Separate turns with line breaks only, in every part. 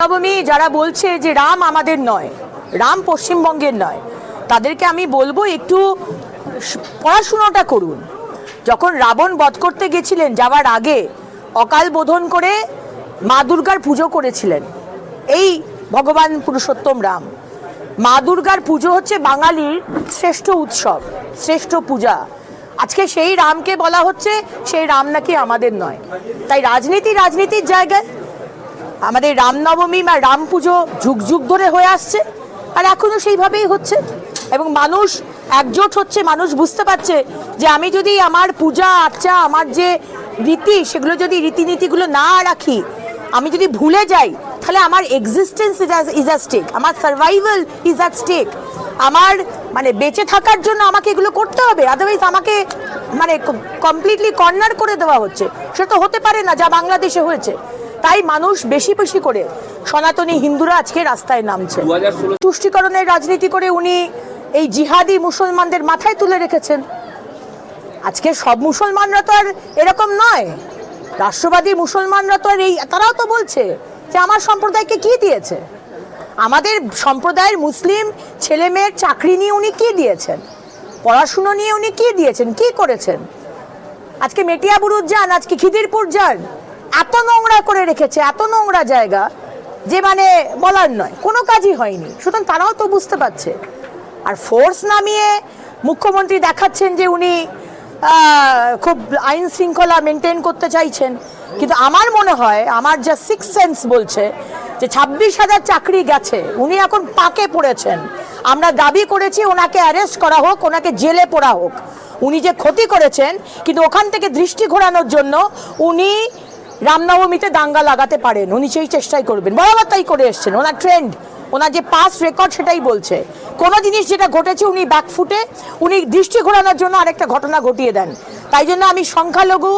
নবমী যারা বলছে যে রাম আমাদের নয়, রাম পশ্চিমবঙ্গের নয়, তাদেরকে আমি বলবো একটু পড়াশোনাটা করুন। যখন রাবণ বধ করতে গেছিলেন, যাওয়ার আগে অকাল বোধন করে মা দুর্গার পুজো করেছিলেন এই ভগবান পুরুষোত্তম রাম। মা দুর্গার পুজো হচ্ছে বাঙালির শ্রেষ্ঠ উৎসব, শ্রেষ্ঠ পূজা। আজকে সেই রামকে বলা হচ্ছে সেই রাম নাকি আমাদের নয়। তাই রাজনীতির জায়গায় আমাদের রামনবমী বা রাম পুজো যুগ যুগ ধরে হয়ে আসছে, আর এখনও সেইভাবেই হচ্ছে। এবং মানুষ একজোট হচ্ছে, মানুষ বুঝতে পারছে যে আমি যদি আমার পূজা আর্চা, আমার যে রীতি, সেগুলো যদি রীতিনীতিগুলো না রাখি, আমি যদি ভুলে যাই, তাহলে আমার এক্সিস্টেন্স ইজ অ্যাট স্টেক, আমার সার্ভাইভাল ইজ অ্যাট স্টেক। আমার বেঁচে থাকার জন্য আমাকে এগুলো করতে হবে, আদারওয়াইজ আমাকে কমপ্লিটলি কর্নার করে দেওয়া হচ্ছে। সেটা তো হতে পারে না, যা বাংলাদেশে হয়েছে। তাই মানুষ বেশি বেশি করে সনাতনী হিন্দুরা আজকে রাস্তায় নামছে। তুষ্টিকরণের রাজনীতি করে উনি এই জিহাদি মুসলমানদের মাথায় তুলে রেখেছেন। আজকে সব মুসলমানরা তো আর এরকম নয়, রাষ্ট্রবাদী মুসলমানরা তো আর তারাও তো বলছে যে আমার সম্প্রদায়কে কি দিয়েছে, আমাদের সম্প্রদায়ের মুসলিম ছেলে মেয়ের চাকরি নিয়ে উনি কি দিয়েছেন, পড়াশুনো নিয়ে উনি কি দিয়েছেন, কি করেছেন। আজকে মেটিয়াবুরুজ যান, আজকে খিদিরপুর যান, এত নোংরা করে রেখেছে, এত নোংরা জায়গা যে বলার নয়, কোনো কাজই হয়নি। সুতরাং তারাও তো বুঝতে পারছে। আর ফোর্স নামিয়ে মুখ্যমন্ত্রী দেখাচ্ছেন যে উনি খুব আইন শৃঙ্খলা মেনটেন করতে চাইছেন, কিন্তু আমার মনে হয়, আমার যা সিক্স সেন্স বলছে যে 26,000 চাকরি গেছে, উনি এখন পাকে পড়েছেন। আমরা দাবি করেছি ওনাকে অ্যারেস্ট করা হোক, ওনাকে জেলে পোড়া হোক। উনি যে ক্ষতি করেছেন, কিন্তু ওখান থেকে দৃষ্টি ঘোরানোর জন্য উনি রামনবমীতে দাঙ্গা লাগাতে পারেন, উনি সেই চেষ্টাই করবেন, বরাবর তাই করে এসছেন। ওনার ট্রেন্ড, ওনার যে পাস রেকর্ড সেটাই বলছে। কোনো জিনিস যেটা ঘটেছে উনি ব্যাকফুটে, উনি দৃষ্টি ঘোরানোর জন্য আরেকটা ঘটনা ঘটিয়ে দেন। তাই জন্য আমি সংখ্যালঘু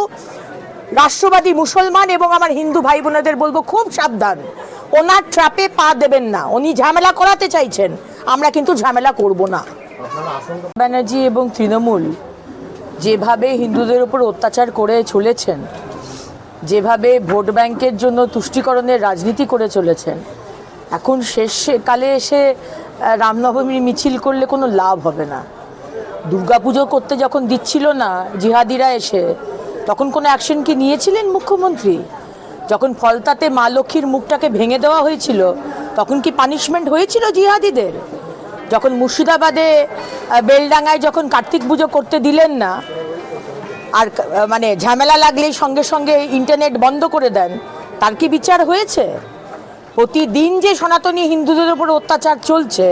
রাষ্ট্রবাদী মুসলমান এবং আমার হিন্দু ভাই বোনেদের বলবো, খুব সাবধান, ওনার ট্র্যাপে পা দেবেন না। উনি ঝামেলা করাতে চাইছেন, আমরা কিন্তু ঝামেলা করব না। ব্যানার্জি এবং তৃণমূল যেভাবে হিন্দুদের উপর অত্যাচার করে চলেছেন, যেভাবে ভোট ব্যাংকের জন্য তুষ্টিকরণের রাজনীতি করে চলেছেন, এখন শেষকালে এসে রামনবমীর মিছিল করলে কোনো লাভ হবে না। দুর্গাপুজো করতে যখন দিচ্ছিল না জিহাদিরা এসে, তখন কোনো অ্যাকশন কি নিয়েছিলেন মুখ্যমন্ত্রী? যখন ফলতাতে মা লক্ষ্মীর মুখটাকে ভেঙে দেওয়া হয়েছিল, তখন কি পানিশমেন্ট হয়েছিল জিহাদিদের? যখন মুর্শিদাবাদে বেলডাঙ্গায় যখন কার্তিক পুজো করতে দিলেন না, আর ঝামেলা লাগলেই সঙ্গে সঙ্গে ইন্টারনেট বন্ধ করে দেন, তার কি বিচার হয়েছে? প্রতিদিন যে সনাতনী হিন্দুদের ওপর অত্যাচার চলছে,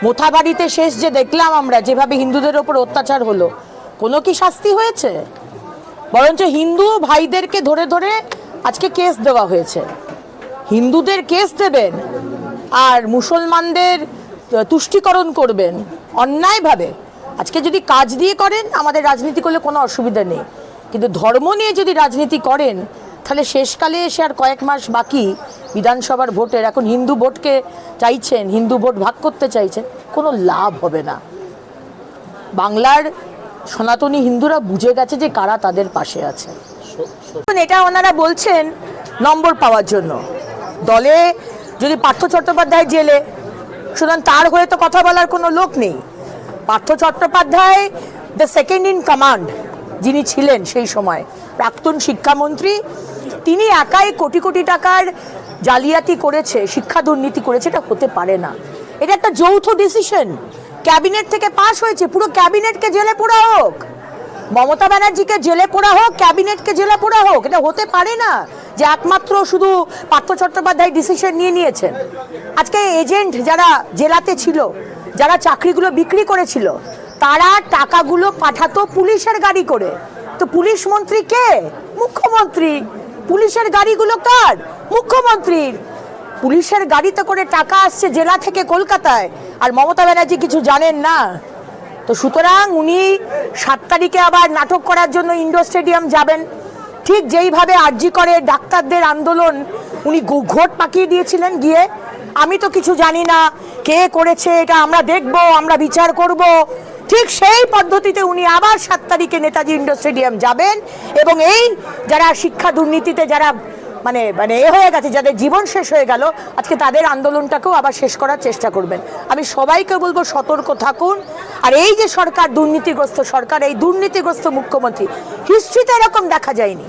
মোথাবাড়িতে শেষ যে দেখলাম আমরা, যেভাবে হিন্দুদের ওপর অত্যাচার হলো, কোনো কি শাস্তি হয়েছে? বরঞ্চ হিন্দু ভাইদেরকে ধরে ধরে আজকে কেস দেওয়া হয়েছে। হিন্দুদের কেস দেবেন আর মুসলমানদের তুষ্টিকরণ করবেন অন্যায়ভাবে। আজকে যদি কাজ দিয়ে করেন, আমাদের রাজনীতি করলে কোনো অসুবিধা নেই, কিন্তু ধর্ম নিয়ে যদি রাজনীতি করেন, তাহলে শেষকালে এসে আর কয়েক মাস বাকি বিধানসভার ভোটের, এখন হিন্দু ভোটকে চাইছেন, হিন্দু ভোট ভাগ করতে চাইছেন, কোনো লাভ হবে না। বাংলার সনাতনী হিন্দুরা বুঝে গেছে যে কারা তাদের পাশে আছে। এটা ওনারা বলছেন নম্বর পাওয়ার জন্য। দলে যদি পার্থ চট্টোপাধ্যায় জেলে, সুতরাং তার হয়ে তো কথা বলার কোনো লোক নেই। Partha Chattopadhyay the second in command যিনি ছিলেন সেই সময়, প্রাক্তন শিক্ষামন্ত্রী, তিনি একাই কোটি কোটি টাকার জালিয়াতি করেছে, শিক্ষা দুর্নীতি করেছে। এটা হতে পারে না, এটা একটা যৌথ ডিসিশন, ক্যাবিনেট থেকে পাস হয়েছে। পুরো ক্যাবিনেটকে জেলে পোড়া হোক, মমতা ব্যানার্জিকে জেলে পোড়া হোক, ক্যাবিনেটকে জেলে পোড়া হোক। এটা হতে পারে না যে একমাত্র শুধু পার্থ চট্টোপাধ্যায় ডিসিশন নিয়েছেন। আজকে এজেন্ট যারা জেলাতে ছিল, যারা চাকরিগুলো বিক্রি করেছিল, তারা টাকাগুলো পাঠাতো পুলিশের গাড়ি করে। তো পুলিশ মন্ত্রী কে? মুখ্যমন্ত্রী। পুলিশের গাড়িগুলো কার? মুখ্যমন্ত্রীর। পুলিশের গাড়িতে করে টাকা আসছে জেলা থেকে কলকাতায়, আর মমতা ব্যানার্জি কিছু জানেন না। তো সুতরাং উনি 7 তারিখে আবার নাটক করার জন্য ইন্ডোর স্টেডিয়াম যাবেন। ঠিক যেইভাবে আরজি করে ডাক্তারদের আন্দোলন উনি ঘোট পাকিয়ে দিয়েছিলেন গিয়ে, আমি তো কিছু জানি না, কে করেছে এটা আমরা দেখব, আমরা বিচার করব, ঠিক সেই পদ্ধতিতে উনি আবার 7 তারিখে নেতাজি ইন্ডোর স্টেডিয়াম যাবেন এবং এই যারা শিক্ষা দুর্নীতিতে যারা মানে মানে এ হয়ে গেছে, যাদের জীবন শেষ হয়ে গেল, আজকে তাদের আন্দোলনটাকেও আবার শেষ করার চেষ্টা করবেন। আমি সবাইকে বলবো সতর্ক থাকুন। আর এই যে সরকার, দুর্নীতিগ্রস্ত সরকার, এই দুর্নীতিগ্রস্ত মুখ্যমন্ত্রী, হিস্ট্রিতে এরকম দেখা যায়নি,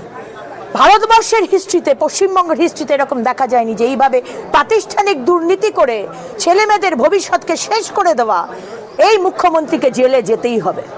ভারতবর্ষের হিস্ট্রিতে, পশ্চিমবঙ্গের হিস্ট্রিতে এরকম দেখা যায়নি যে এইভাবে প্রাতিষ্ঠানিক দুর্নীতি করে ছেলে মেয়েদের ভবিষ্যৎকে শেষ করে দেওয়া এই মুখ্যমন্ত্রীকে জেলে যেতেই হবে।